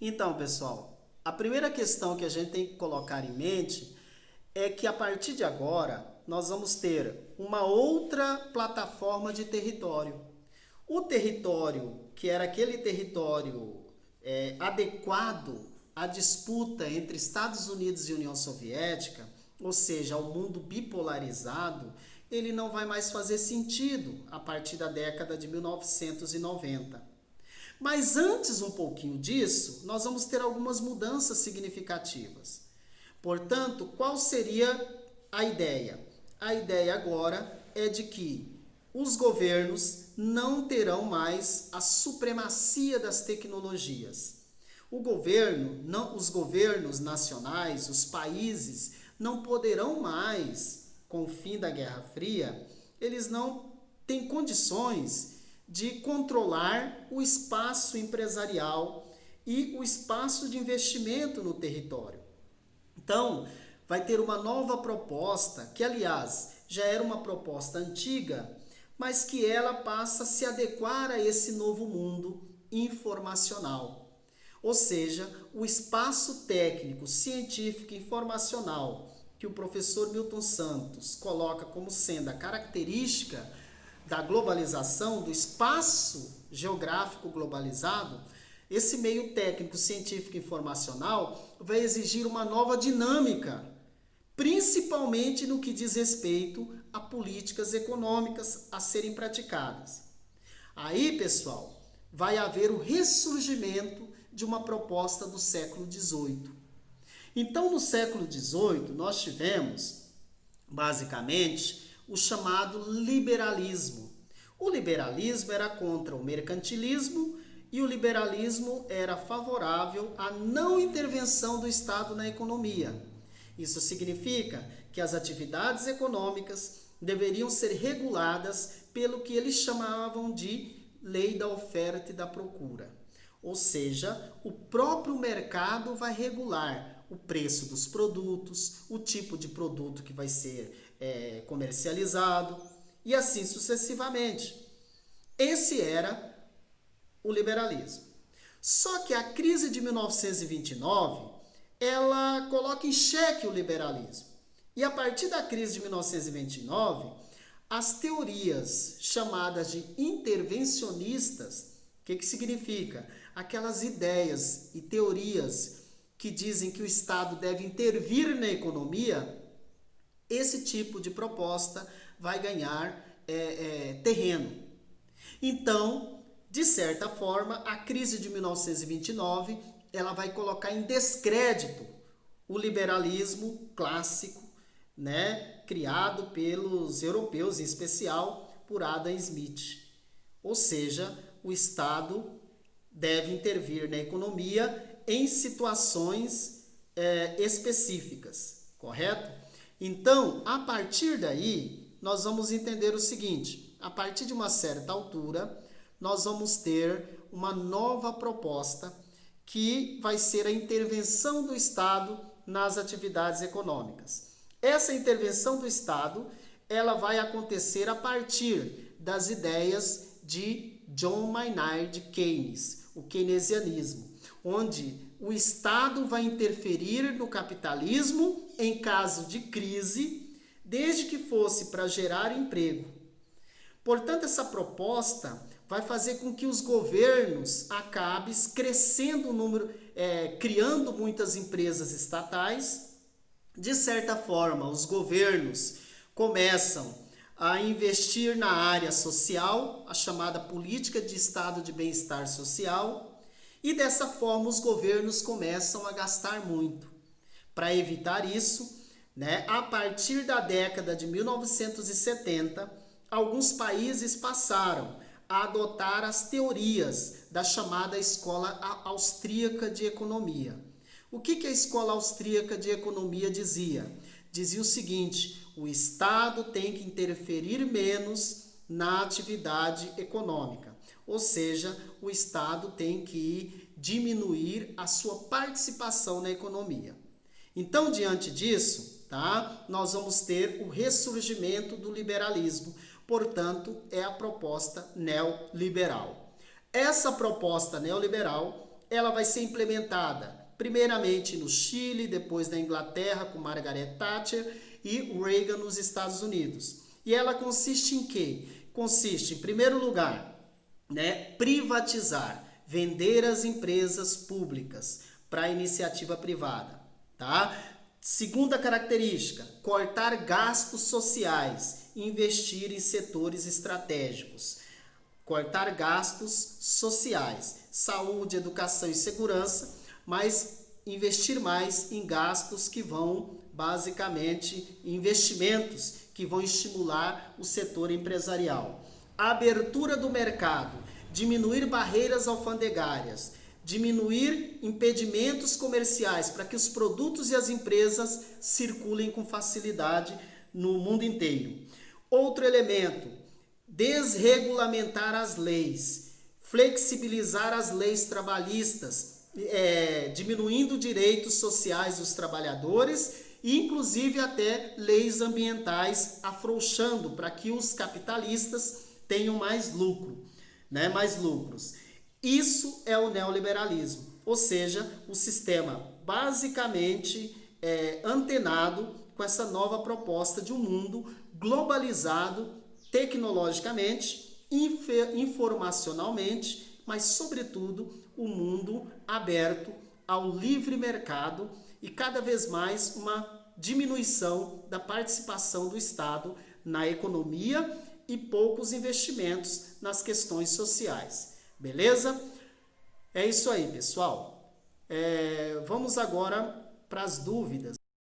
Então, pessoal, a primeira questão que a gente tem que colocar em mente é que a partir de agora nós vamos ter uma outra plataforma de território. O território, que era aquele território adequado à disputa entre Estados Unidos e União Soviética, ou seja, ao mundo bipolarizado, ele não vai mais fazer sentido a partir da década de 1990. Mas antes um pouquinho disso, nós vamos ter algumas mudanças significativas. Portanto, qual seria a ideia? A ideia agora é de que os governos não terão mais a supremacia das tecnologias. Os governos nacionais, os países, não poderão mais, com o fim da Guerra Fria, eles não têm condições de controlar o espaço empresarial e o espaço de investimento no território. Então, vai ter uma nova proposta, que aliás já era uma proposta antiga, mas que ela passa a se adequar a esse novo mundo informacional. Ou seja, o espaço técnico, científico e informacional que o professor Milton Santos coloca como sendo a característica da globalização, do espaço geográfico globalizado, esse meio técnico, científico e informacional vai exigir uma nova dinâmica, principalmente no que diz respeito a políticas econômicas a serem praticadas. Aí, pessoal, vai haver o ressurgimento de uma proposta do século XVIII. Então, no século XVIII, nós tivemos, basicamente, o chamado liberalismo. O liberalismo era contra o mercantilismo e o liberalismo era favorável à não intervenção do Estado na economia. Isso significa que as atividades econômicas deveriam ser reguladas pelo que eles chamavam de lei da oferta e da procura. Ou seja, o próprio mercado vai regular o preço dos produtos, o tipo de produto que vai ser comercializado e assim sucessivamente. Esse era o liberalismo. Só que a crise de 1929, ela coloca em xeque o liberalismo. E a partir da crise de 1929, as teorias chamadas de intervencionistas, o que significa? Aquelas ideias e teorias que dizem que o Estado deve intervir na economia, esse tipo de proposta vai ganhar terreno. Então, de certa forma, a crise de 1929 ela vai colocar em descrédito o liberalismo clássico, né, criado pelos europeus, em especial por Adam Smith. Ou seja, o Estado deve intervir na economia em situações específicas, correto? Então, a partir daí, nós vamos entender o seguinte: a partir de uma certa altura, nós vamos ter uma nova proposta que vai ser a intervenção do Estado nas atividades econômicas. Essa intervenção do Estado, ela vai acontecer a partir das ideias de John Maynard Keynes, o keynesianismo, onde o Estado vai interferir no capitalismo em caso de crise, desde que fosse para gerar emprego. Portanto, essa proposta vai fazer com que os governos acabem crescendo o número, criando muitas empresas estatais. De certa forma, os governos começam a investir na área social, a chamada política de estado de bem-estar social, e dessa forma os governos começam a gastar muito. Para evitar isso, né, a partir da década de 1970, alguns países passaram a adotar as teorias da chamada Escola Austríaca de Economia. O que a Escola Austríaca de Economia dizia? Dizia o seguinte: o Estado tem que interferir menos na atividade econômica, ou seja, o Estado tem que diminuir a sua participação na economia. Então, diante disso, tá, nós vamos ter o ressurgimento do liberalismo. Portanto, é a proposta neoliberal. Essa proposta neoliberal, ela vai ser implementada primeiramente no Chile, depois na Inglaterra com Margaret Thatcher e Reagan nos Estados Unidos. E ela consiste em quê? Consiste, em primeiro lugar, privatizar, vender as empresas públicas para a iniciativa privada, tá? Segunda característica, cortar gastos sociais, investir em setores estratégicos. Cortar gastos sociais, saúde, educação e segurança, mas investir mais em gastos que vão, basicamente, investimentos que vão estimular o setor empresarial. A abertura do mercado, diminuir barreiras alfandegárias, diminuir impedimentos comerciais para que os produtos e as empresas circulem com facilidade no mundo inteiro. Outro elemento, desregulamentar as leis, flexibilizar as leis trabalhistas, diminuindo direitos sociais dos trabalhadores e inclusive até leis ambientais, afrouxando para que os capitalistas tenham mais lucro, mais lucros. Isso é o neoliberalismo, ou seja, o sistema basicamente antenado com essa nova proposta de um mundo globalizado tecnologicamente, informacionalmente, mas sobretudo um mundo aberto ao livre mercado e cada vez mais uma diminuição da participação do Estado na economia e poucos investimentos nas questões sociais. Beleza? É isso aí, pessoal. Vamos agora para as dúvidas.